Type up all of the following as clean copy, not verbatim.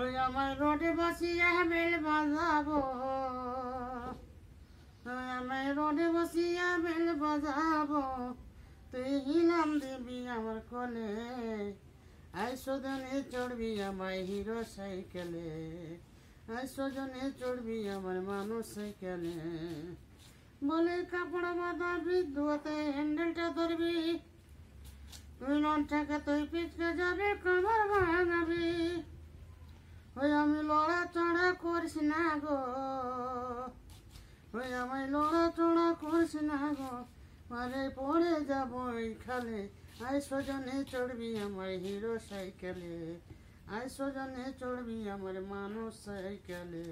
ওই আমার রোডে বসিয়া বেল বাজাবো, ওই আমার রোডে বসিয়া বেল বাজাবো, তুই হিলাম দিবি আমার কোলে, আইসজনে চড়বি আমার হিরো সাইকেলে, আইসজনে চড়বি আমার মানুষ সাইকেলে। বলে কাপড় বাঁধা বিদ্যুতে হ্যান্ডেলটা ধরবি, তুই লঞ্চাকে তুই পিছকে যাবি, কামর ভাঙাবি। ওই আমি লড়াচড়া করিস না গো, ওই আমি লড়াচড়া করিস না গো, মানে পড়ে যাব ওই খালে, আইসজনে চড়বি আমার হিরো সাইকেলে, আইসজনে চড়বি আমার মানুষ সাইকেলে।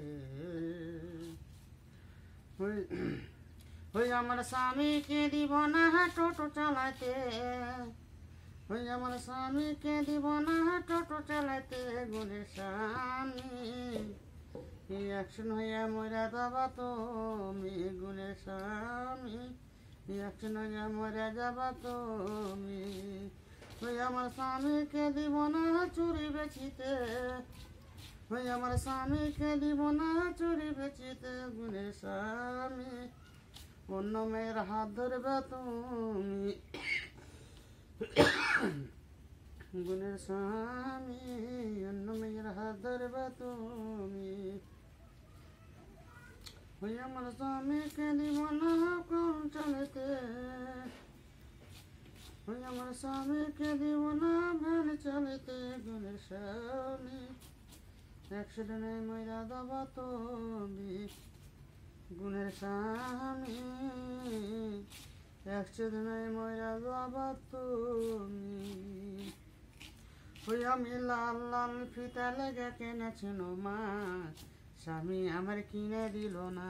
ওই আমার স্বামীকে দিব না টোটো চালাতে, ওই আমার স্বামীকে দিব না টোটো চালাতে, গুণের স্বামী অ্যাকশন হইয়া মরা যাবা তুমি, গুণের স্বামী অ্যাকশন হইয়া মরা যাবা তুমি। ওই আমার স্বামীকে দিব না চুরি বেচিতে, ওই আমার স্বামীকে দিব না চুরি বেচিতে, গুণের স্বামী অন্য মেয়ের হাত ধরবে তুমি, গুণের স্বামী অন্য মেয়ের হাত ধরবে তুমি। ওই আমার স্বামীকে দিব না কোন চালাতে, ওই আমার স্বামীকে দিব না ভ্যান চালাতে, গুণের স্বামী অ্যাক্সিডেন্টে মরা যাবা তুমি, গুণের স্বামী অ্যাক্সিডেন্টে মরা যাবা তুমি। ওই আমি লাল লাল ফিতা লেগে কিনেছিল মা, স্বামী আমার কিনে দিল না।